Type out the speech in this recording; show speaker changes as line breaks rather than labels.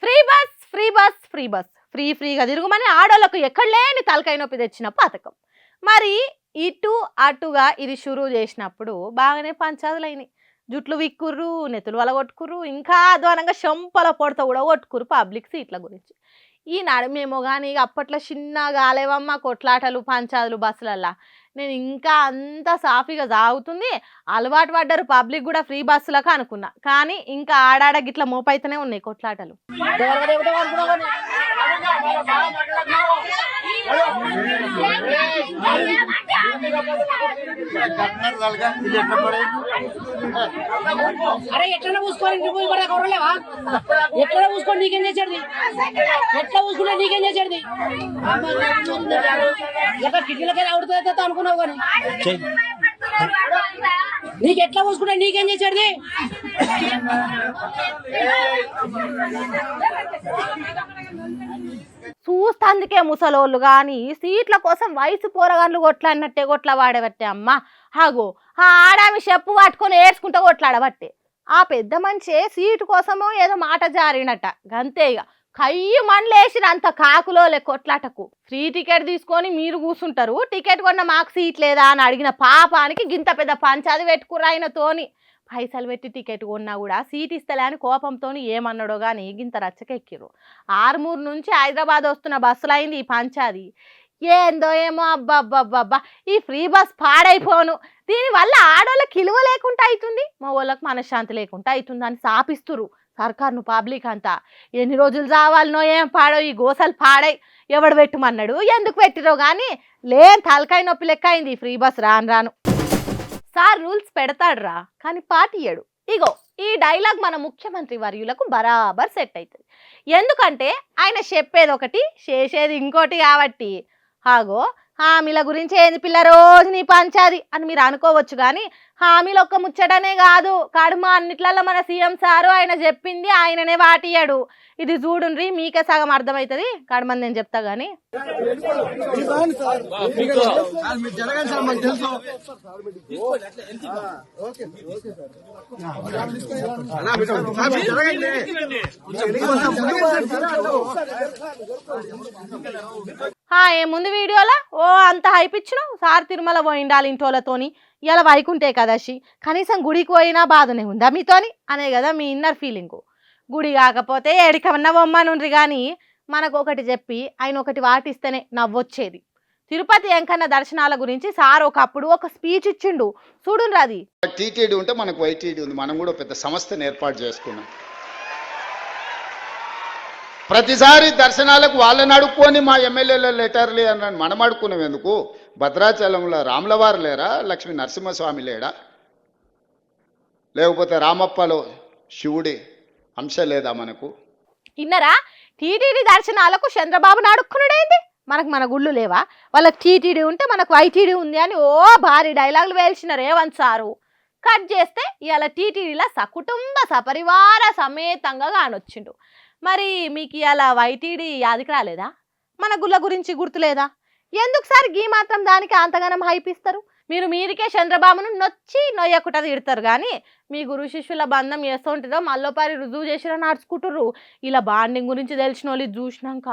Free bus free bus free bus ఫ్రీగా తిరుగుమని ఆడోళ్ళకు ఎక్కడ లేని తలకాయ నొప్పి తెచ్చిన పథకం. మరి ఇటు అటుగా ఇది షురూ చేసినప్పుడు బాగానే పంచాదులైనాయి. జుట్లు విక్కుర్రు, నెత్తులు వలగొట్టుకుర్రు, ఇంకా అధ్వానంగా శంపల పొడత కూడా కొట్టుకుర్రు పబ్లిక్ సీట్ల గురించి. ఈ నడుమేమో కానీ అప్పట్లో చిన్నగా ఆలేవమ్మ కొట్లాటలు పంచాదులు బస్సులల్లా. నేను ఇంకా అంత సాఫీగా సాగుతుంది, అలవాటు పడ్డారు పబ్లిక్ కూడా ఫ్రీ బస్సులకు అనుకున్నా. కానీ ఇంకా ఆడాడ గిట్ల మోపైతేనే ఉన్నాయి కొట్లాటలు.
అరే ఎట్లా పూసుకోవాలి ఎట్లా పూసుకొని నీకేం చేసేది, ఎట్లా పూసుకుంటే నీకేం చేసేది, ఎట్లా కిటికీలకి అవుతుంది అనుకున్నావు కానీ నీకు ఎట్లా పూసుకుంటే నీకేం చేసేది.
చూస్తాందుకే ముసలోళ్ళు కానీ సీట్ల కోసం వయసు పోరగాన్లు కొట్లాడినట్టే కొట్ల వాడబట్టే అమ్మ. హాగో ఆ ఆడామి చెప్పు పట్టుకొని ఏడ్చుకుంటూ కొట్లాడబట్టే. ఆ పెద్ద మనిషే సీటు కోసమో ఏదో మాట జారినట్ట గంతే. ఇక కయ్యి మండలేసిన అంత కాకులో కొట్లాటకు ఫ్రీ టికెట్ తీసుకొని మీరు కూర్చుంటారు, టికెట్ కొన్న మాకు సీట్ లేదా అని అడిగిన పాపానికి గింత పెద్ద పంచాది పెట్టుకుర్రు ఆయనతోని. పైసలు పెట్టి టికెట్ కొన్నా కూడా సీట్ ఇస్తలే అని కోపంతో ఏమన్నాడో కానీ గింత రచ్చకెక్కిర్రు. ఆర్మూరు నుంచి హైదరాబాద్ వస్తున్న బస్సులు అయింది ఈ పంచాది. ఏందో ఏమో అబ్బబ్బబ్బబ్బా, ఈ ఫ్రీ బస్ పాడైపోను, దీనివల్ల ఆడోళ్ళకి విలువ లేకుండా అవుతుంది, మా వాళ్ళకి మనశ్శాంతి లేకుండా అవుతుంది అని సాపిస్తురు సర్కార్ను పబ్లిక్ అంతా. ఎన్ని రోజులు చావాలనో ఏం పాడో ఈ గోసలు పాడై. ఎవడు పెట్టుమన్నాడు, ఎందుకు పెట్టిరో కానీ లేని తలకాయ నొప్పి లెక్క అయింది ఈ ఫ్రీ బస్ రాను రాను. సార్ రూల్స్ పెడతాడురా కానీ పాటియ్యడు. ఇగో ఈ డైలాగ్ మన ముఖ్యమంత్రి వర్యులకు బరాబర్ సెట్ అవుతుంది. ఎందుకంటే ఆయన చెప్పేది ఒకటి చేసేది ఇంకోటి కాబట్టి. హాగో హామీల గురించి ఏంది పిల్ల రోజు నీ పంచాది అని మీరు అనుకోవచ్చు కానీ హామీలు ఒక్క ముచ్చటనే కాదు, కడుమ అన్నిట్లలో మన సీఎం సారు ఆయన చెప్పింది ఆయననే వాటియ్యాడు. ఇది చూడుండ్రి మీకే సగం అర్థమవుతుంది, కడమని నేను చెప్తా గానీ. ఏముంది వీడియోలో ఓ అంత హైపిచ్చినావు, సార్ తిరుమల పోయిండాలి ఇంటోళ్ళతోని, ఇలా వైకుంటే కదషి కనీసం గుడికి పోయినా బాధనే ఉందా మీతోని అనే కదా మీ ఇన్నర్ ఫీలింగు. గుడి కాకపోతే ఏడికమన్నా బొమ్మనుండ్రి కానీ మనకు ఒకటి చెప్పి ఆయన ఒకటి వాటిస్తేనే నవ్వొచ్చేది. తిరుపతి వెంకన్న దర్శనాల గురించి సార్ ఒకప్పుడు ఒక స్పీచ్ ఇచ్చిండు చూడుండ్రు. అది
టీటీడీ ఉంటే మనకు వైటీడీ ఉంది, మనం కూడా పెద్ద సంస్థను ఏర్పాటు చేసుకున్నాం. ప్రతిసారి దర్శనాలకు వాళ్ళని అడుక్కొని మా ఎమ్మెల్యేల లెటర్లే అని మనం అడుక్కున్నాం ఎందుకు? భద్రాచలంలో రాములవారు లేరా, లక్ష్మీ నరసింహస్వామి లేడా, లేకపోతే రామప్పలో శివుడి అంశ లేదా మనకు?
ఇన్నరా టీటీడీ దర్శనాలకు చంద్రబాబును అడుక్కున్నాడేంది? మనకు మన గుళ్ళు లేవా? వాళ్ళకి టీటీడీ ఉంటే మనకు వైటీడీ ఉంది అని ఓ భారీ డైలాగులు వేల్చిన రేవంత్ సారు కట్ చేస్తే ఇవాళ టీటీడీలో సకుటుంబ సపరివార సమేతంగా కానొచ్చిండు. మరి మీకు ఇవాళ వైటీడీ యాదికి రాలేదా? మన గుళ్ళ గురించి గుర్తులేదా? ఎందుకు సార్ గీ మాత్రం దానికి అంతగానం హైపిస్తారు? మీరికే చంద్రబాబును నొచ్చి నొయ్యకుట తిడతారు కానీ మీ గురు శిష్యుల బంధం చేస్తుంటుందో మళ్ళోపారి రుజువు చేసినా నడుచుకుంటుర్రు. ఇలా బాండింగ్ గురించి తెలిసిన వాళ్ళు చూసినాక